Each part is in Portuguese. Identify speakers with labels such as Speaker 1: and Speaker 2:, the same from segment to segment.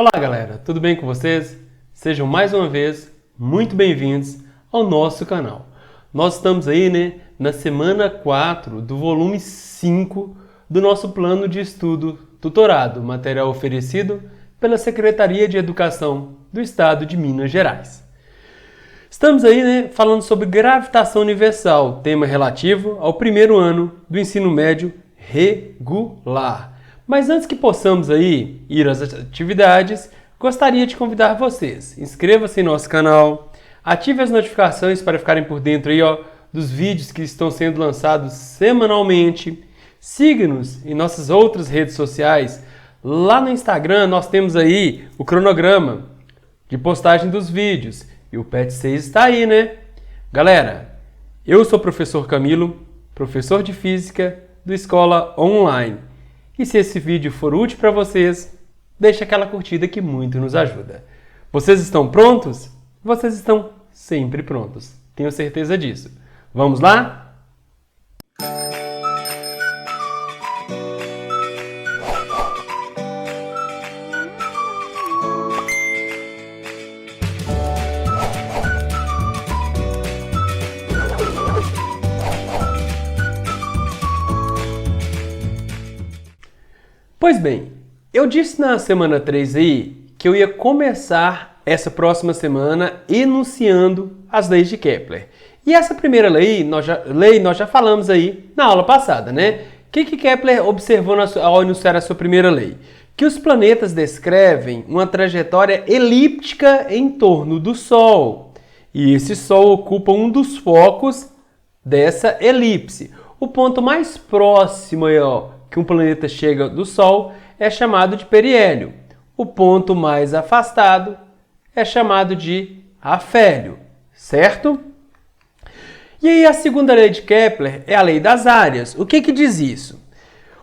Speaker 1: Olá galera, tudo bem com vocês? Sejam mais uma vez muito bem-vindos ao nosso canal. Nós estamos aí, na semana 4 do volume 5 do nosso plano de estudo tutorado, material oferecido pela Secretaria de Educação do Estado de Minas Gerais. Estamos aí, falando sobre gravitação universal, tema relativo ao primeiro ano do ensino médio regular. Mas antes que possamos aí ir às atividades, gostaria de convidar vocês. Inscreva-se em nosso canal, ative as notificações para ficarem por dentro aí, dos vídeos que estão sendo lançados semanalmente. Siga-nos em nossas outras redes sociais. Lá no Instagram nós temos aí o cronograma de postagem dos vídeos. E o PET 6 está aí, Galera, eu sou o professor Camilo, professor de Física do Escola Online. E se esse vídeo for útil para vocês, deixe aquela curtida que muito nos ajuda. Vocês estão prontos? Vocês estão sempre prontos. Tenho certeza disso. Vamos lá? Pois bem, eu disse na semana 3 aí que eu ia começar essa próxima semana enunciando as leis de Kepler. E essa primeira lei nós já falamos aí na aula passada, O que Kepler observou ao enunciar a sua primeira lei? Que os planetas descrevem uma trajetória elíptica em torno do Sol. E esse Sol ocupa um dos focos dessa elipse. O ponto mais próximo aí, que um planeta chega do Sol é chamado de periélio. O ponto mais afastado é chamado de afélio, certo? E aí a segunda lei de Kepler é a lei das áreas. O que diz isso?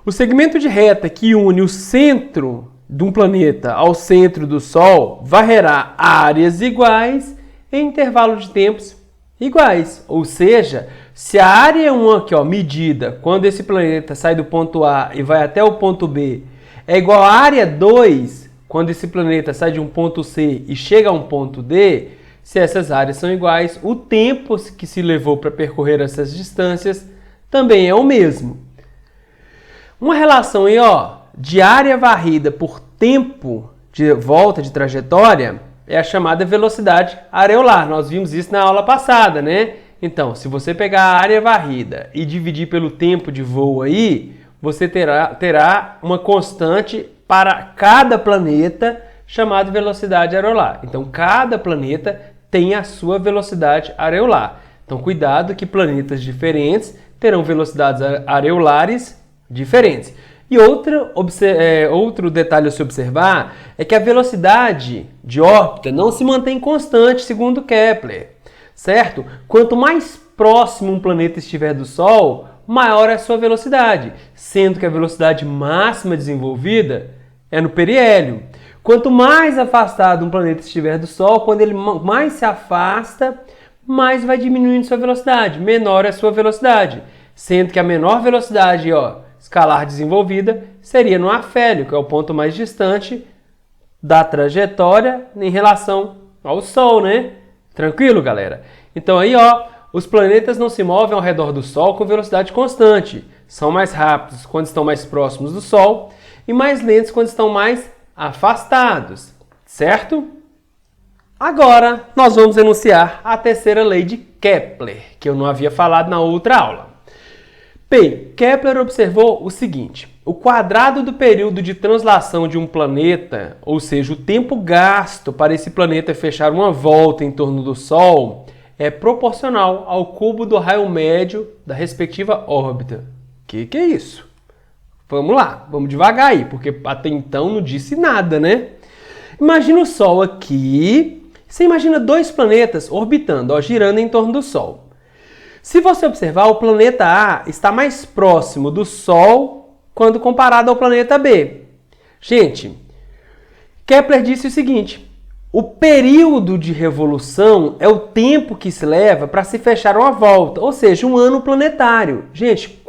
Speaker 1: O segmento de reta que une o centro de um planeta ao centro do Sol varrerá áreas iguais em intervalo de tempos iguais. Ou seja, se a área 1 aqui, medida quando esse planeta sai do ponto A e vai até o ponto B, é igual à área 2 quando esse planeta sai de um ponto C e chega a um ponto D, se essas áreas são iguais, o tempo que se levou para percorrer essas distâncias também é o mesmo. Uma relação aí, de área varrida por tempo de volta de trajetória é a chamada velocidade areolar. Nós vimos isso na aula passada, Então, se você pegar a área varrida e dividir pelo tempo de voo aí, você terá uma constante para cada planeta chamada velocidade areolar. Então, cada planeta tem a sua velocidade areolar. Então, cuidado que planetas diferentes terão velocidades areolares diferentes. E outro detalhe a se observar é que a velocidade de órbita não se mantém constante, segundo Kepler. Certo? Quanto mais próximo um planeta estiver do Sol, maior é a sua velocidade, sendo que a velocidade máxima desenvolvida é no periélio. Quanto mais afastado um planeta estiver do Sol, quando ele mais se afasta, mais vai diminuindo sua velocidade, menor é a sua velocidade, sendo que a menor velocidade escalar desenvolvida seria no afélio, que é o ponto mais distante da trajetória em relação ao Sol, Tranquilo, galera? Então aí, os planetas não se movem ao redor do Sol com velocidade constante. São mais rápidos quando estão mais próximos do Sol e mais lentos quando estão mais afastados, certo? Agora, nós vamos enunciar a terceira lei de Kepler, que eu não havia falado na outra aula. Bem, Kepler observou o seguinte: o quadrado do período de translação de um planeta, ou seja, o tempo gasto para esse planeta fechar uma volta em torno do Sol, é proporcional ao cubo do raio médio da respectiva órbita. Que é isso? Vamos lá, vamos devagar aí, porque até então não disse nada, Imagina o Sol aqui, você imagina dois planetas orbitando, girando em torno do Sol. Se você observar, o planeta A está mais próximo do Sol quando comparado ao planeta B. Gente, Kepler disse o seguinte: o período de revolução é o tempo que se leva para se fechar uma volta, ou seja, um ano planetário. Gente,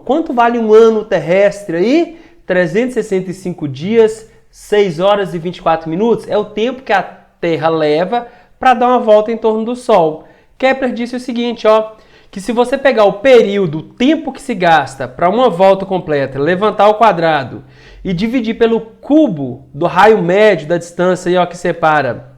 Speaker 1: quanto vale um ano terrestre aí? 365 dias, 6 horas e 24 minutos é o tempo que a Terra leva para dar uma volta em torno do Sol. Kepler disse o seguinte, ó, que se você pegar o período, o tempo que se gasta para uma volta completa, levantar o quadrado e dividir pelo cubo do raio médio da distância aí, ó, que separa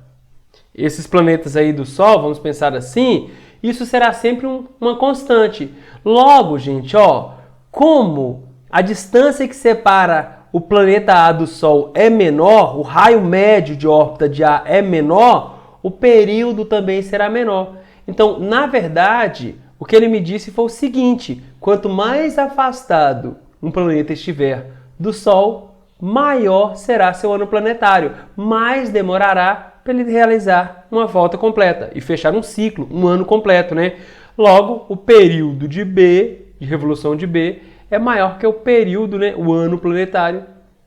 Speaker 1: esses planetas aí do Sol, vamos pensar assim, isso será sempre uma constante. Logo, gente, ó, como a distância que separa o planeta A do Sol é menor, o raio médio de órbita de A é menor, o período também será menor. Então, na verdade, o que ele me disse foi o seguinte: quanto mais afastado um planeta estiver do Sol, maior será seu ano planetário, mais demorará para ele realizar uma volta completa e fechar um ciclo, um ano completo, né? Logo, o período de B, de revolução de B, é maior que o período, né, o ano planetário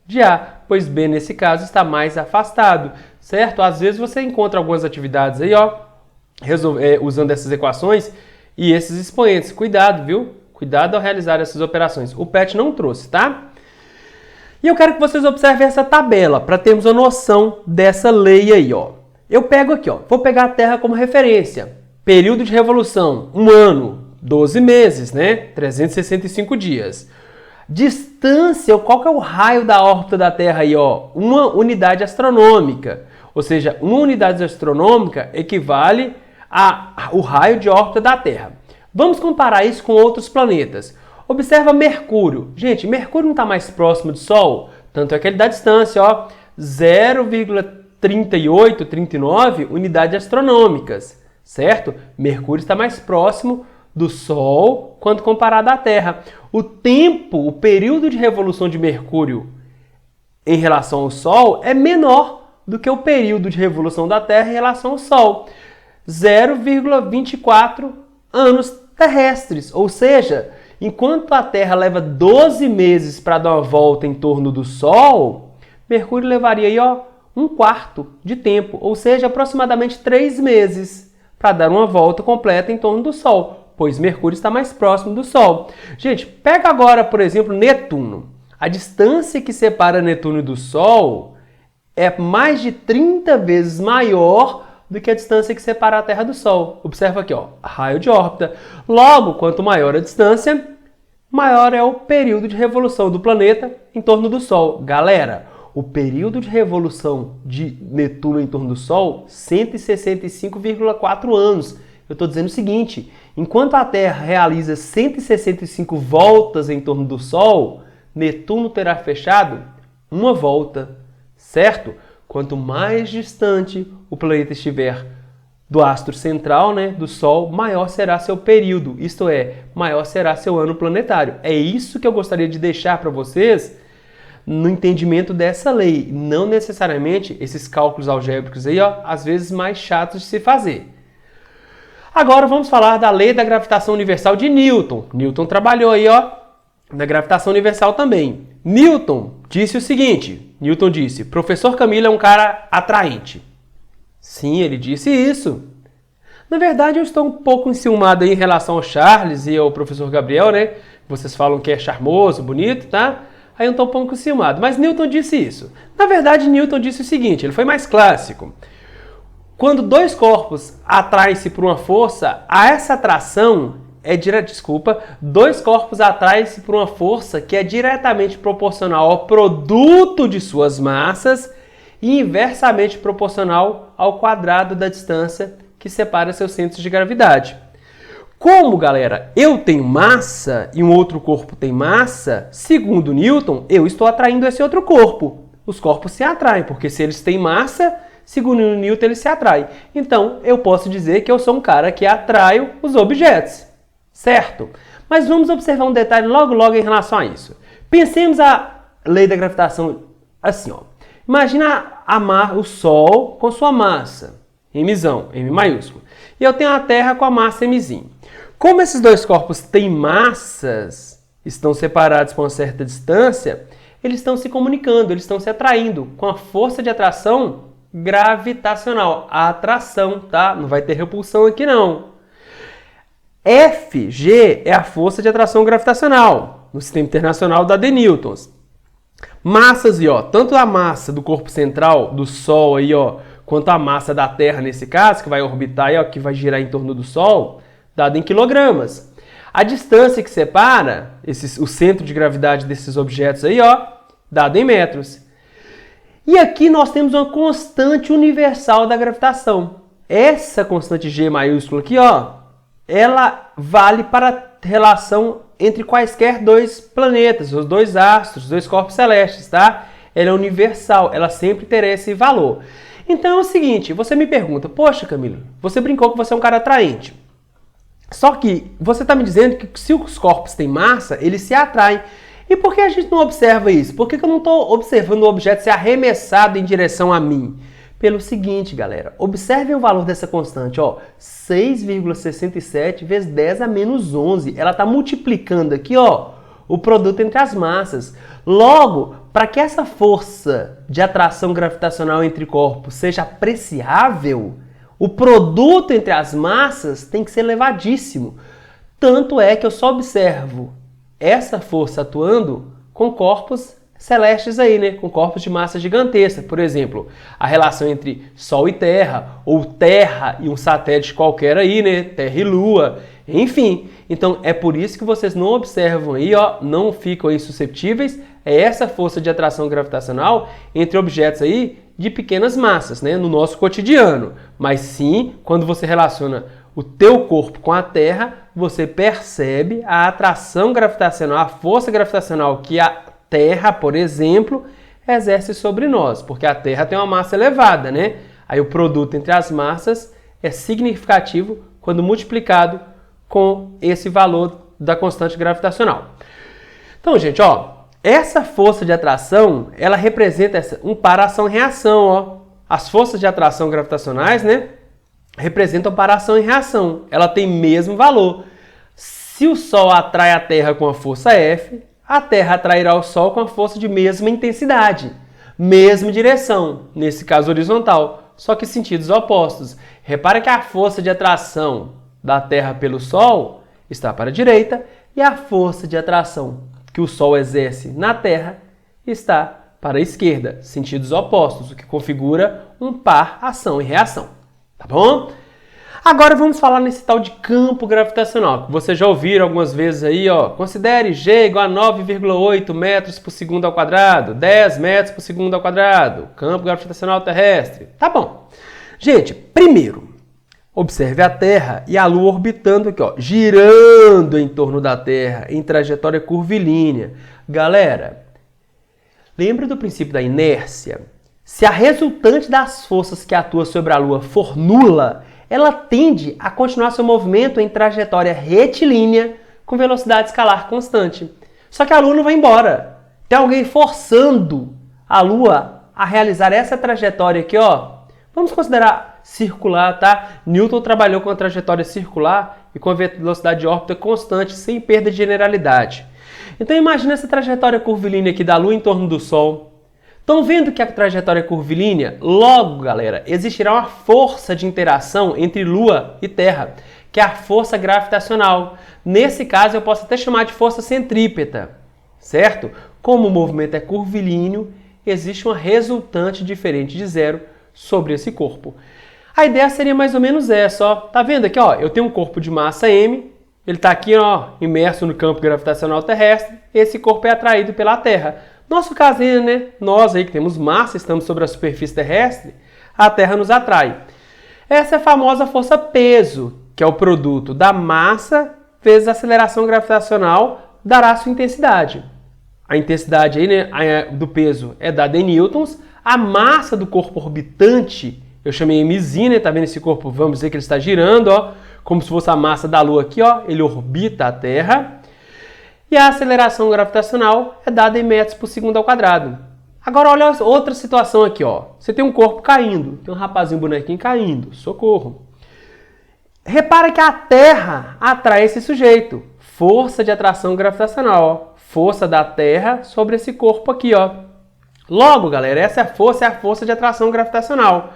Speaker 1: de A, pois B, nesse caso, está mais afastado, certo? Às vezes você encontra algumas atividades aí, ó, usando essas equações e esses expoentes. Cuidado, viu? Cuidado ao realizar essas operações. O PET não trouxe, tá? E eu quero que vocês observem essa tabela, para termos uma noção dessa lei aí, ó. Eu pego aqui, ó, vou pegar a Terra como referência. Período de revolução, 1 ano, 12 meses, né? 365 dias. Distância, qual que é o raio da órbita da Terra aí, ó? Uma unidade astronômica. Ou seja, uma unidade astronômica equivale ao raio de órbita da Terra. Vamos comparar isso com outros planetas. Observa Mercúrio. Gente, Mercúrio não está mais próximo do Sol? Tanto é que ele dá distância, ó, 0,38, 39 unidades astronômicas, certo? Mercúrio está mais próximo do Sol quando comparado à Terra. O tempo, o período de revolução de Mercúrio em relação ao Sol é menor do que o período de revolução da Terra em relação ao Sol. 0,24 anos terrestres, ou seja, enquanto a Terra leva 12 meses para dar uma volta em torno do Sol, Mercúrio levaria aí, ó, 1/4 de tempo, ou seja, aproximadamente 3 meses para dar uma volta completa em torno do Sol, pois Mercúrio está mais próximo do Sol. Gente, pega agora, por exemplo, Netuno. A distância que separa Netuno do Sol é mais de 30 vezes maior do que a distância que separa a Terra do Sol. Observa aqui, ó, raio de órbita. Logo, quanto maior a distância, maior é o período de revolução do planeta em torno do Sol. Galera, o período de revolução de Netuno em torno do Sol, 165,4 anos. Eu estou dizendo o seguinte, enquanto a Terra realiza 165 voltas em torno do Sol, Netuno terá fechado uma volta, certo? Quanto mais distante o planeta estiver do astro central, né, do Sol, maior será seu período, isto é, maior será seu ano planetário. É isso que eu gostaria de deixar para vocês no entendimento dessa lei, não necessariamente esses cálculos algébricos aí, ó, às vezes mais chatos de se fazer. Agora vamos falar da lei da gravitação universal de Newton. Newton trabalhou aí, ó, na gravitação universal também. Newton disse o seguinte, Newton disse, professor Camilo é um cara atraente. Sim, ele disse isso. Na verdade, eu estou um pouco enciumado aí em relação ao Charles e ao professor Gabriel, né? Vocês falam que é charmoso, bonito, tá? Aí eu estou um pouco enciumado. Mas Newton disse isso. Na verdade, Newton disse o seguinte, ele foi mais clássico. Quando dois corpos atraem-se por uma força, essa atração dois corpos atraem-se por uma força que é diretamente proporcional ao produto de suas massas e inversamente proporcional ao quadrado da distância que separa seus centros de gravidade. Como, galera, eu tenho massa e um outro corpo tem massa, segundo Newton, eu estou atraindo esse outro corpo. Os corpos se atraem, porque se eles têm massa, segundo Newton, eles se atraem. Então, eu posso dizer que eu sou um cara que atraio os objetos. Certo? Mas vamos observar um detalhe logo em relação a isso. Pensemos a lei da gravitação assim, ó. Imagina o Sol com sua massa, mzão, M maiúsculo. E eu tenho a Terra com a massa mzinho. Como esses dois corpos têm massas, estão separados por uma certa distância, eles estão se comunicando, eles estão se atraindo com a força de atração gravitacional. A atração, tá? Não vai ter repulsão aqui não. Fg é a força de atração gravitacional no sistema internacional da de Newtons. Massas aí, ó, tanto a massa do corpo central do Sol aí, ó, quanto a massa da Terra nesse caso, que vai orbitar aí, ó, que vai girar em torno do Sol, dado em quilogramas. A distância que separa o centro de gravidade desses objetos aí, ó, dado em metros. E aqui nós temos uma constante universal da gravitação. Essa constante G maiúscula aqui, ó, ela vale para a relação entre quaisquer dois planetas, os dois astros, os dois corpos celestes, tá? Ela é universal, ela sempre terá esse valor. Então é o seguinte, você me pergunta, poxa Camilo, você brincou que você é um cara atraente. Só que você está me dizendo que se os corpos têm massa, eles se atraem. E por que a gente não observa isso? Por que eu não estou observando o objeto ser arremessado em direção a mim? Pelo seguinte, galera, observem o valor dessa constante, ó, 6,67 vezes 10 a menos 11. Ela está multiplicando aqui, ó, o produto entre as massas. Logo, para que essa força de atração gravitacional entre corpos seja apreciável, o produto entre as massas tem que ser elevadíssimo. Tanto é que eu só observo essa força atuando com corpos celestes aí, né? Com corpos de massa gigantesca. Por exemplo, a relação entre Sol e Terra, ou Terra e um satélite qualquer aí, né? Terra e Lua, enfim. Então, é por isso que vocês não observam aí, ó, não ficam aí susceptíveis a essa força de atração gravitacional entre objetos aí de pequenas massas, né? No nosso cotidiano. Mas sim, quando você relaciona o teu corpo com a Terra, você percebe a atração gravitacional, a força gravitacional que a Terra, por exemplo, exerce sobre nós, porque a Terra tem uma massa elevada, né? Aí o produto entre as massas é significativo quando multiplicado com esse valor da constante gravitacional. Então, gente, ó, essa força de atração, ela representa um par ação-reação, ó. As forças de atração gravitacionais, né, representam par ação e reação. Ela tem mesmo valor. Se o Sol atrai a Terra com a força F, a Terra atrairá o Sol com a força de mesma intensidade, mesma direção, nesse caso horizontal, só que sentidos opostos. Repara que a força de atração da Terra pelo Sol está para a direita e a força de atração que o Sol exerce na Terra está para a esquerda, sentidos opostos, o que configura um par ação e reação. Tá bom? Agora vamos falar nesse tal de campo gravitacional, que vocês já ouviram algumas vezes aí, ó. Considere G igual a 9,8 metros por segundo ao quadrado, 10 metros por segundo ao quadrado, campo gravitacional terrestre. Tá bom. Gente, primeiro, observe a Terra e a Lua orbitando aqui, ó, girando em torno da Terra em trajetória curvilínea. Galera, lembra do princípio da inércia? Se a resultante das forças que atuam sobre a Lua for nula, ela tende a continuar seu movimento em trajetória retilínea com velocidade escalar constante. Só que a Lua não vai embora. Tem alguém forçando a Lua a realizar essa trajetória aqui, ó. Vamos considerar circular, tá? Newton trabalhou com a trajetória circular e com a velocidade de órbita constante, sem perda de generalidade. Então imagina essa trajetória curvilínea aqui da Lua em torno do Sol. Estão vendo que a trajetória é curvilínea? Logo, galera, existirá uma força de interação entre Lua e Terra, que é a força gravitacional. Nesse caso, eu posso até chamar de força centrípeta, certo? Como o movimento é curvilíneo, existe uma resultante diferente de zero sobre esse corpo. A ideia seria mais ou menos essa, ó. Tá vendo aqui, ó? Eu tenho um corpo de massa m, ele está aqui, ó, imerso no campo gravitacional terrestre, esse corpo é atraído pela Terra. Nosso caso, né? Nós aí que temos massa, estamos sobre a superfície terrestre, a Terra nos atrai. Essa é a famosa força-peso, que é o produto da massa vezes a aceleração gravitacional, dará a sua intensidade. A intensidade aí, né, do peso é dada em newtons, a massa do corpo orbitante, eu chamei mzinha, né? Tá vendo esse corpo? Vamos dizer que ele está girando, ó, como se fosse a massa da Lua aqui, ó, ele orbita a Terra. E a aceleração gravitacional é dada em metros por segundo ao quadrado. Agora olha outra situação aqui, ó. Você tem um corpo caindo, tem um rapazinho bonequinho caindo, socorro. Repara que a Terra atrai esse sujeito. Força de atração gravitacional, ó. Força da Terra sobre esse corpo aqui, ó. Logo, galera, essa é a força de atração gravitacional.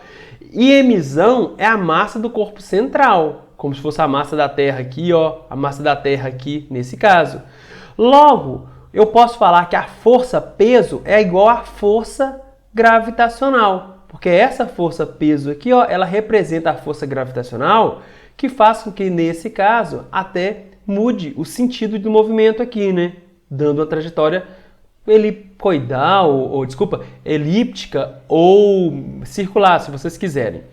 Speaker 1: E emissão é a massa do corpo central, como se fosse a massa da Terra aqui, ó, a massa da Terra aqui nesse caso. Logo, eu posso falar que a força peso é igual à força gravitacional, porque essa força peso aqui, ó, ela representa a força gravitacional que faz com que, nesse caso, até mude o sentido do movimento aqui, né? Dando uma trajetória elíptica ou circular, se vocês quiserem.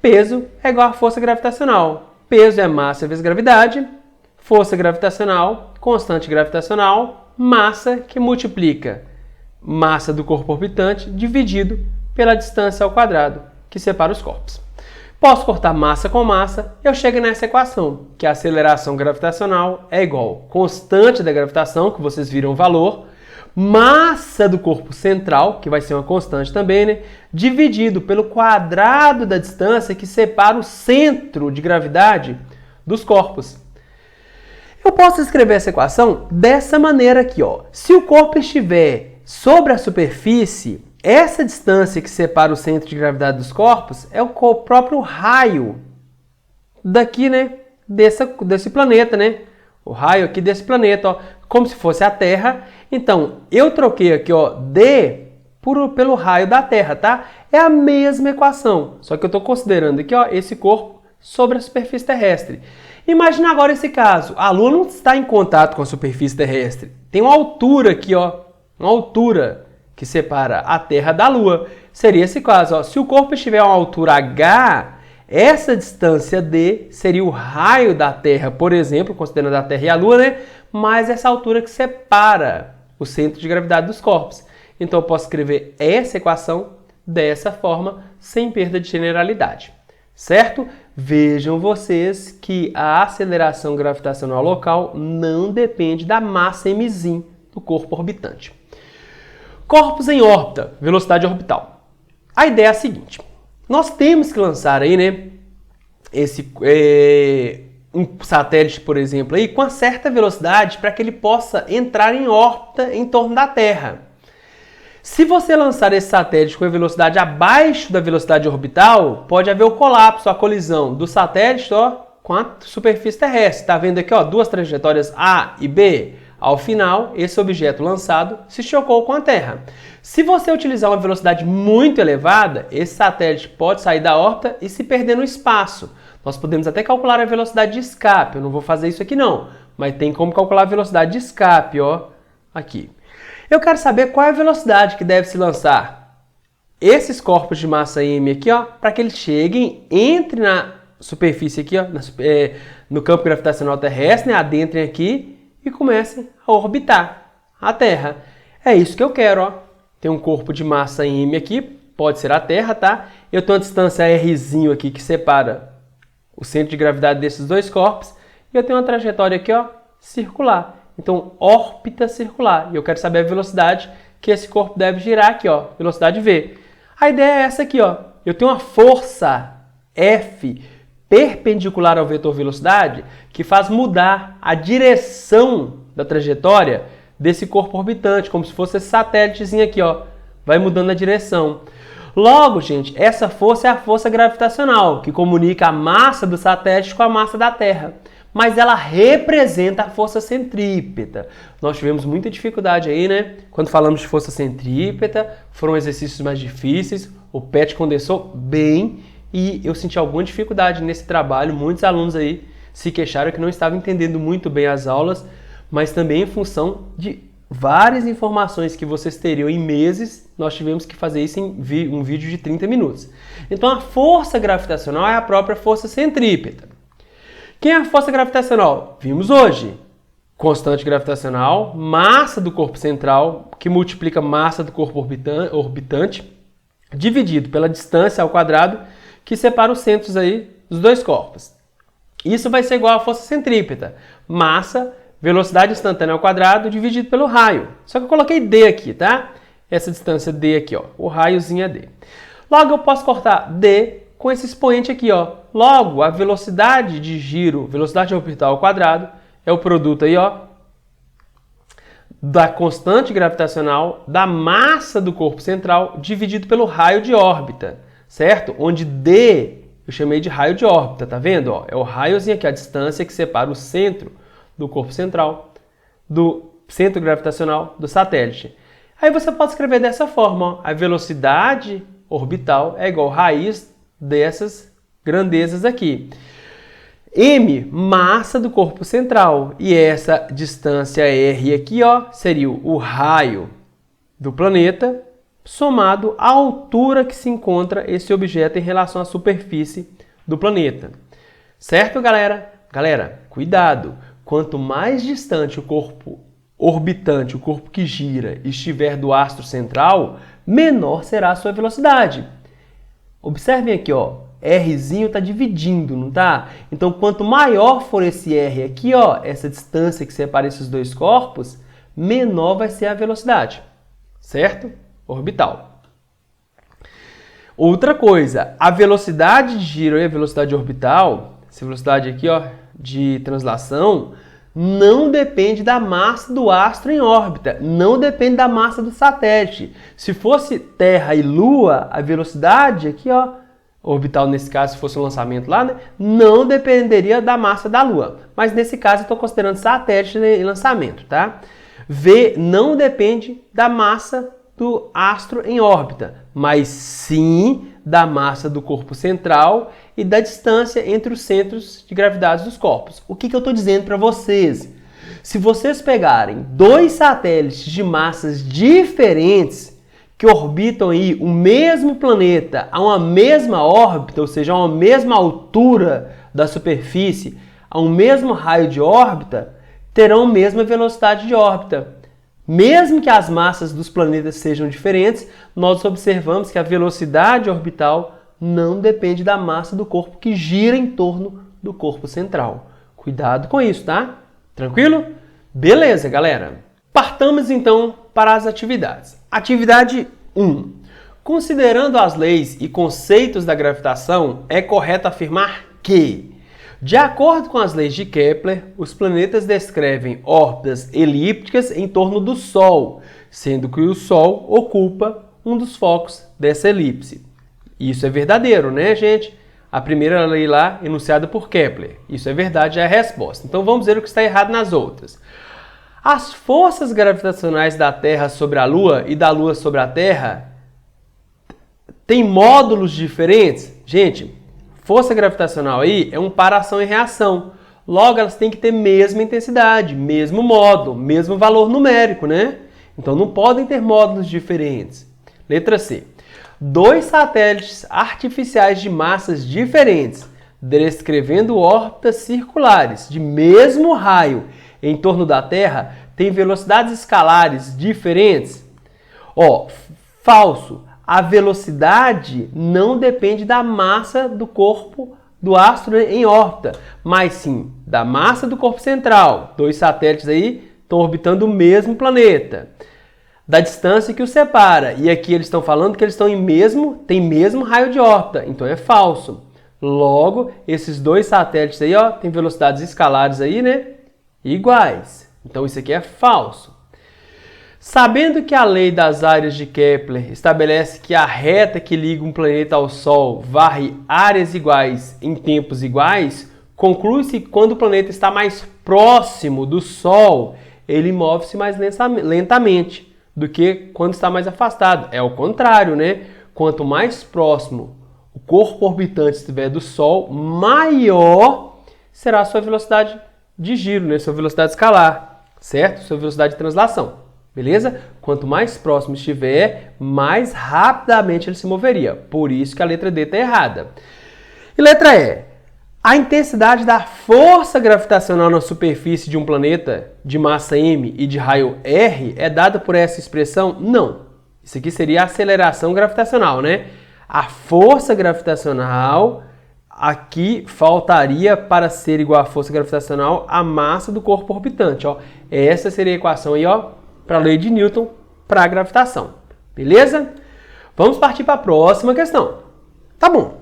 Speaker 1: Peso é igual à força gravitacional. Peso é massa vezes gravidade, força gravitacional, constante gravitacional, massa que multiplica massa do corpo orbitante dividido pela distância ao quadrado que separa os corpos. Posso cortar massa com massa, eu chego nessa equação, que a aceleração gravitacional é igual à constante da gravitação, que vocês viram o valor, massa do corpo central, que vai ser uma constante também, né? Dividido pelo quadrado da distância que separa o centro de gravidade dos corpos. Eu posso escrever essa equação dessa maneira aqui, ó. Se o corpo estiver sobre a superfície, essa distância que separa o centro de gravidade dos corpos é o próprio raio daqui, né? Desse planeta, né? O raio aqui desse planeta, ó, como se fosse a Terra. Então, eu troquei aqui, ó, D pelo raio da Terra, tá? É a mesma equação, só que eu estou considerando aqui, ó, esse corpo sobre a superfície terrestre. Imagina agora esse caso. A Lua não está em contato com a superfície terrestre. Tem uma altura aqui, ó, uma altura que separa a Terra da Lua. Seria esse caso, ó. Se o corpo estiver a uma altura h, essa distância d seria o raio da Terra, por exemplo, considerando a Terra e a Lua, né? Mais essa altura que separa o centro de gravidade dos corpos. Então eu posso escrever essa equação dessa forma, sem perda de generalidade. Certo? Vejam vocês que a aceleração gravitacional local não depende da massa mzinho do corpo orbitante. Corpos em órbita, velocidade orbital. A ideia é a seguinte: nós temos que lançar aí, né, um satélite, por exemplo, aí, com uma certa velocidade para que ele possa entrar em órbita em torno da Terra. Se você lançar esse satélite com a velocidade abaixo da velocidade orbital, pode haver o colapso, a colisão do satélite, ó, com a superfície terrestre. Está vendo aqui, ó, duas trajetórias A e B? Ao final, esse objeto lançado se chocou com a Terra. Se você utilizar uma velocidade muito elevada, esse satélite pode sair da órbita e se perder no espaço. Nós podemos até calcular a velocidade de escape. Eu não vou fazer isso aqui não, mas tem como calcular a velocidade de escape, ó, aqui. Eu quero saber qual é a velocidade que deve se lançar esses corpos de massa m aqui, ó, para que eles cheguem, entrem na superfície aqui, ó, no campo gravitacional terrestre, né, adentrem aqui e comecem a orbitar a Terra. É isso que eu quero, ó. Tem um corpo de massa m aqui, pode ser a Terra, tá? Eu tenho uma distância rzinho aqui que separa o centro de gravidade desses dois corpos e eu tenho uma trajetória aqui, ó, circular. Então, órbita circular. E eu quero saber a velocidade que esse corpo deve girar aqui, ó, velocidade v. A ideia é essa aqui, ó. Eu tenho uma força F perpendicular ao vetor velocidade que faz mudar a direção da trajetória desse corpo orbitante, como se fosse esse satélitezinho aqui, ó. Vai mudando a direção. Logo, gente, essa força é a força gravitacional, que comunica a massa do satélite com a massa da Terra. Mas ela representa a força centrípeta. Nós tivemos muita dificuldade aí, né? Quando falamos de força centrípeta, foram exercícios mais difíceis, o PET condensou bem e eu senti alguma dificuldade nesse trabalho. Muitos alunos aí se queixaram que não estavam entendendo muito bem as aulas, mas também em função de várias informações que vocês teriam em meses, nós tivemos que fazer isso em um vídeo de 30 minutos. Então a força gravitacional é a própria força centrípeta. Quem é a força gravitacional? Vimos hoje. Constante gravitacional, massa do corpo central, que multiplica massa do corpo orbitante, dividido pela distância ao quadrado, que separa os centros aí dos dois corpos. Isso vai ser igual à força centrípeta. Massa, velocidade instantânea ao quadrado, dividido pelo raio. Só que eu coloquei D aqui, tá? Essa distância D aqui, ó. O raiozinho é D. Logo, eu posso cortar D com esse expoente aqui, ó. Logo, a velocidade de giro, velocidade orbital ao quadrado, é o produto aí, ó, da constante gravitacional, da massa do corpo central, dividido pelo raio de órbita, certo? Onde D eu chamei de raio de órbita, tá vendo? Ó, é o raiozinho aqui, a distância que separa o centro do corpo central do centro gravitacional do satélite. Aí você pode escrever dessa forma, ó, a velocidade orbital é igual a raiz dessas grandezas aqui. M, massa do corpo central, e essa distância R aqui, ó, seria o raio do planeta somado à altura que se encontra esse objeto em relação à superfície do planeta. Certo, galera? Galera, cuidado! Quanto mais distante o corpo orbitante, o corpo que gira, estiver do astro central, menor será a sua velocidade. Observem aqui, ó, Rzinho está dividindo, não tá? Então, quanto maior for esse R aqui, ó, essa distância que separa esses dois corpos, menor vai ser a velocidade, certo? Orbital. Outra coisa, a velocidade de giro e a velocidade orbital, essa velocidade aqui, ó, de translação, não depende da massa do astro em órbita, não depende da massa do satélite. Se fosse Terra e Lua, a velocidade aqui, ó, orbital nesse caso, se fosse um lançamento lá, né, não dependeria da massa da Lua. Mas nesse caso eu estou considerando satélite e lançamento, tá? V não depende da massa do astro em órbita, mas sim da massa do corpo central e da distância entre os centros de gravidade dos corpos. O que eu estou dizendo para vocês? Se vocês pegarem dois satélites de massas diferentes que orbitam aí o mesmo planeta a uma mesma órbita, ou seja, a uma mesma altura da superfície, a um mesmo raio de órbita, terão a mesma velocidade de órbita. Mesmo que as massas dos planetas sejam diferentes, nós observamos que a velocidade orbital não depende da massa do corpo que gira em torno do corpo central. Cuidado com isso, tá? Tranquilo? Beleza, galera. Partamos então para as atividades. Atividade 1. Considerando as leis e conceitos da gravitação, é correto afirmar que, de acordo com as leis de Kepler, os planetas descrevem órbitas elípticas em torno do Sol, sendo que o Sol ocupa um dos focos dessa elipse. Isso é verdadeiro, né, gente? A primeira lei lá, enunciada por Kepler. Isso é verdade, é a resposta. Então vamos ver o que está errado nas outras. As forças gravitacionais da Terra sobre a Lua e da Lua sobre a Terra têm módulos diferentes? Gente, força gravitacional aí é um par ação e reação. Logo, elas têm que ter mesma intensidade, mesmo módulo, mesmo valor numérico, né? Então não podem ter módulos diferentes. Letra C. Dois satélites artificiais de massas diferentes, descrevendo órbitas circulares de mesmo raio em torno da Terra, têm velocidades escalares diferentes? Ó, falso. A velocidade não depende da massa do corpo do astro em órbita, mas sim da massa do corpo central. Dois satélites aí estão orbitando o mesmo planeta. Da distância que os separa. E aqui eles estão falando que eles estão têm mesmo raio de órbita, então é falso. Logo, esses dois satélites aí, ó, têm velocidades escalares aí, né? Iguais. Então isso aqui é falso. Sabendo que a lei das áreas de Kepler estabelece que a reta que liga um planeta ao Sol varre áreas iguais em tempos iguais, conclui-se que quando o planeta está mais próximo do Sol, ele move-se mais lentamente do que quando está mais afastado. É o contrário, né? Quanto mais próximo o corpo orbitante estiver do Sol, maior será a sua velocidade de giro, né? Sua velocidade escalar, certo? Sua velocidade de translação. Beleza? Quanto mais próximo estiver, mais rapidamente ele se moveria. Por isso que a letra D está errada. E letra E. A intensidade da força gravitacional na superfície de um planeta de massa m e de raio r é dada por essa expressão? Não. Isso aqui seria a aceleração gravitacional, né? A força gravitacional, aqui faltaria para ser igual à força gravitacional a massa do corpo orbitante. Ó. Essa seria a equação aí, ó, para a lei de Newton, para a gravitação. Beleza? Vamos partir para a próxima questão. Tá bom.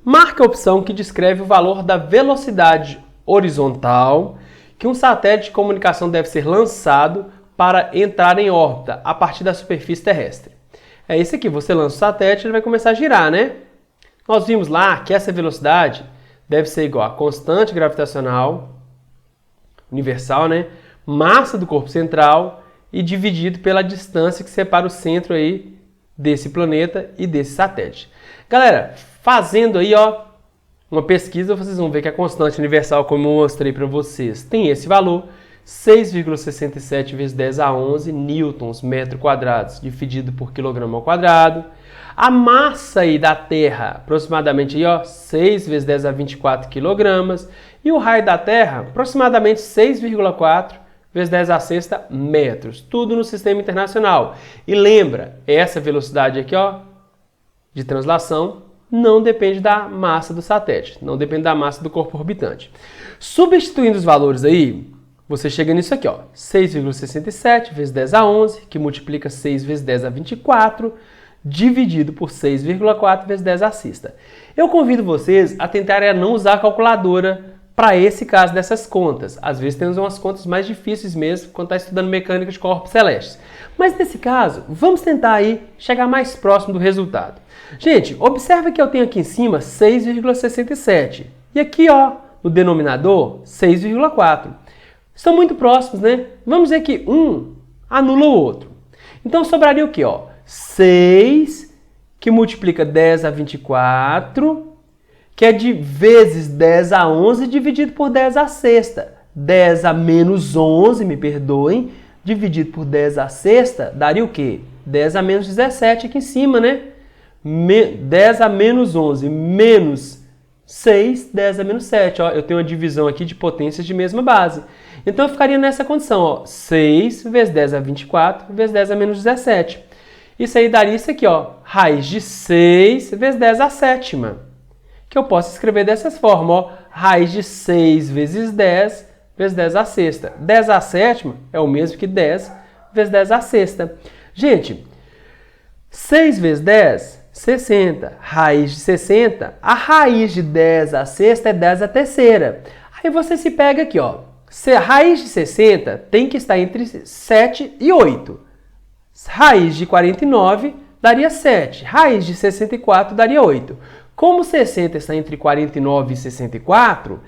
Speaker 1: Marque a opção que descreve o valor da velocidade horizontal que um satélite de comunicação deve ser lançado para entrar em órbita a partir da superfície terrestre. É esse aqui. Você lança o satélite, ele vai começar a girar, né? Nós vimos lá que essa velocidade deve ser igual a constante gravitacional universal, né? massa do corpo central e dividido pela distância que separa o centro aí desse planeta e desse satélite. Galera, fazendo aí, ó, uma pesquisa, vocês vão ver que a constante universal, como eu mostrei para vocês, tem esse valor, 6,67 vezes 10 a 11 newtons metro quadrados dividido por quilograma ao quadrado. A massa aí da Terra, aproximadamente aí, ó, 6 vezes 10 a 24 quilogramas. E o raio da Terra, aproximadamente 6,4 vezes 10 a sexta metros. Tudo no sistema internacional. E lembra, essa velocidade aqui, ó, de translação, não depende da massa do satélite, não depende da massa do corpo orbitante. Substituindo os valores aí, você chega nisso aqui, ó, 6,67 vezes 10 a 11, que multiplica 6 vezes 10 a 24, dividido por 6,4 vezes 10 a sexta. Eu convido vocês a tentarem não usar a calculadora para esse caso dessas contas. Às vezes temos umas contas mais difíceis mesmo quando está estudando mecânica de corpos celestes. Mas nesse caso, vamos tentar aí chegar mais próximo do resultado. Gente, observa que eu tenho aqui em cima 6,67 e aqui, ó, no denominador 6,4. Estão muito próximos, né? Vamos dizer que um anula o outro. Então sobraria o quê, ó? 6 que multiplica 10 a 24, que é de vezes 10 a 11 dividido por 10 a sexta. 10 a menos 11, me perdoem, dividido por 10 a sexta, daria o quê? 10 a menos 17 aqui em cima, né? 10 a menos 11 menos 6, 10 a menos 7. Ó, eu tenho uma divisão aqui de potências de mesma base. Então eu ficaria nessa condição, ó, 6 vezes 10 a 24 vezes 10 a menos 17. Isso aí daria isso aqui, ó, raiz de 6 vezes 10 a sétima. Que eu posso escrever dessa forma, ó, raiz de 6 vezes 10 vezes 10 a sexta. 10 a sétima é o mesmo que 10 vezes 10 a sexta. Gente, 6 vezes 10, 60. Raiz de 60, a raiz de 10 a sexta é 10 a terceira. Aí você se pega aqui, ó. A raiz de 60 tem que estar entre 7 e 8. Raiz de 49 daria 7. Raiz de 64 daria 8. Como 60 está entre 49 e 64,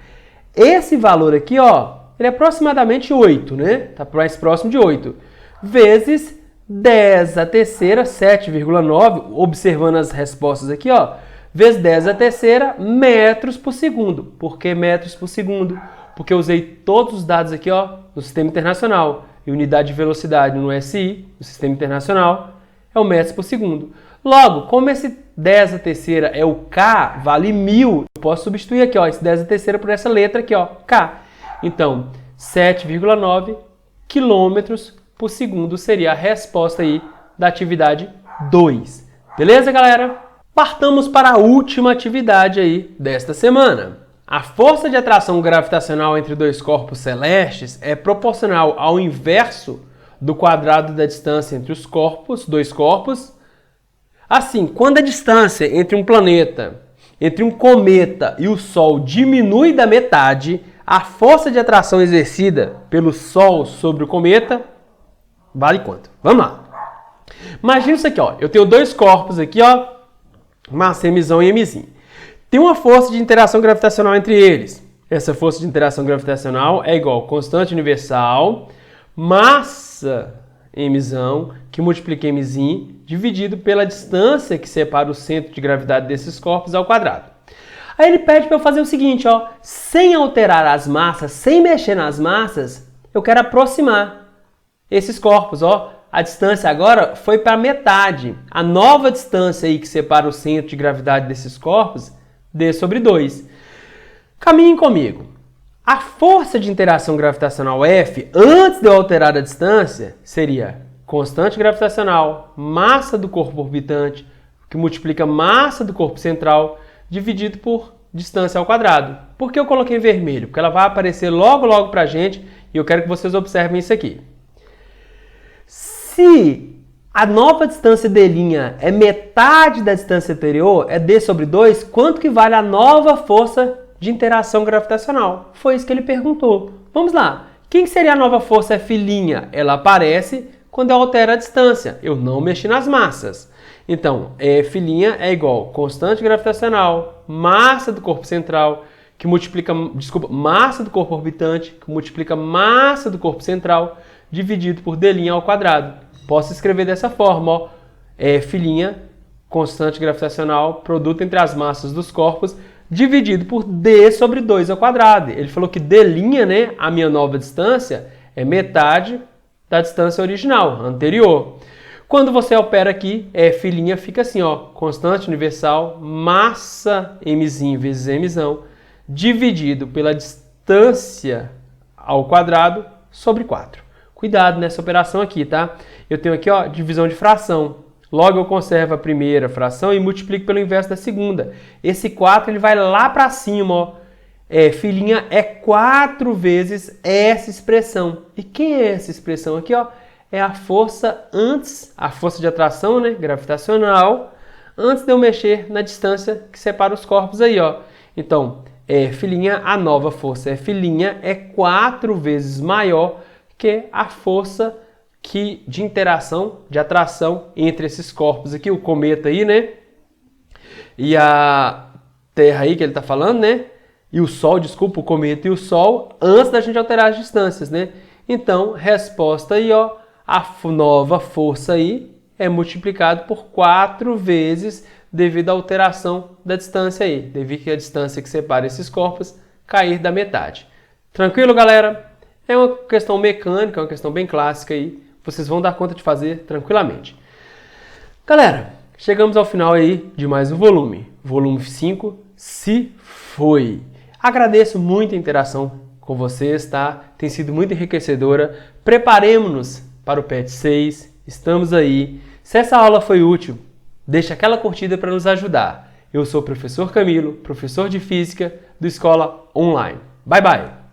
Speaker 1: esse valor aqui, ó, ele é aproximadamente 8, né? Está mais próximo de 8. Vezes 10 a terceira, 7,9, observando as respostas aqui, ó, vezes 10 a terceira metros por segundo. Por que metros por segundo? Porque eu usei todos os dados aqui, ó, no sistema internacional. E unidade de velocidade no SI, no sistema internacional, é o metros por segundo. Logo, como esse 10 a terceira é o K, vale 1000, eu posso substituir aqui, ó, esse 10 a terceira por essa letra aqui, ó, K. Então, 7,9 quilômetros por segundo seria a resposta aí da atividade 2. Beleza, galera? Partamos para a última atividade aí desta semana. A força de atração gravitacional entre dois corpos celestes é proporcional ao inverso do quadrado da distância entre os corpos, dois corpos. Assim, quando a distância entre um planeta, entre um cometa e o Sol diminui da metade, a força de atração exercida pelo Sol sobre o cometa vale quanto? Vamos lá. Imagina isso aqui, ó. Eu tenho dois corpos aqui, ó, massa Mzão e Mzinho. Tem uma força de interação gravitacional entre eles. Essa força de interação gravitacional é igual a constante universal, massa Mzão, que multiplica Mzinho, dividido pela distância que separa o centro de gravidade desses corpos ao quadrado. Aí ele pede para eu fazer o seguinte, ó, sem alterar as massas, sem mexer nas massas, eu quero aproximar esses corpos, ó. A distância agora foi para metade. A nova distância aí que separa o centro de gravidade desses corpos, D sobre 2. Caminhem comigo. A força de interação gravitacional F, antes de eu alterar a distância, seria constante gravitacional, massa do corpo orbitante, que multiplica massa do corpo central, dividido por distância ao quadrado. Por que eu coloquei vermelho? Porque ela vai aparecer logo para a gente e eu quero que vocês observem isso aqui. Se a nova distância D' é metade da distância anterior, é D sobre 2, quanto que vale a nova força de interação gravitacional? Foi isso que ele perguntou. Vamos lá. Quem seria a nova força F'? Ela aparece quando eu altero a distância. Eu não mexi nas massas. Então, F' é igual a constante gravitacional, massa do corpo central, que multiplica, massa do corpo orbitante, que multiplica massa do corpo central, dividido por d' ao quadrado. Posso escrever dessa forma, ó, F', constante gravitacional, produto entre as massas dos corpos, dividido por d sobre 2 ao quadrado. Ele falou que d', né, a minha nova distância, é metade da distância original, anterior. Quando você opera aqui, F' fica assim, ó, constante universal, massa mzinho vezes mzão, dividido pela distância ao quadrado sobre 4. Cuidado nessa operação aqui, tá? Eu tenho aqui, ó, divisão de fração. Logo eu conservo a primeira fração e multiplico pelo inverso da segunda. Esse 4 ele vai lá para cima, ó. F' é 4 vezes essa expressão. E quem é essa expressão aqui, ó? É a força antes, a força de atração, né, gravitacional, antes de eu mexer na distância que separa os corpos aí, ó. Então, F', a nova força F' é 4 vezes maior que a força de interação, de atração entre esses corpos aqui, o cometa aí, né? E a Terra aí que ele tá falando, né? E o Sol, desculpa, o cometa e o Sol, antes da gente alterar as distâncias, né? Então, resposta aí, ó, a nova força aí é multiplicado por 4 vezes devido à alteração da distância aí, devido à distância que separa esses corpos cair da metade. Tranquilo, galera? É uma questão mecânica, uma questão bem clássica aí, vocês vão dar conta de fazer tranquilamente. Galera, chegamos ao final aí de mais um volume. Volume 5 se foi. Agradeço muito a interação com vocês, tá? Tem sido muito enriquecedora. Preparemos-nos para o PET 6. Estamos aí. Se essa aula foi útil, deixa aquela curtida para nos ajudar. Eu sou o professor Camilo, professor de Física do Escola Online. Bye, bye!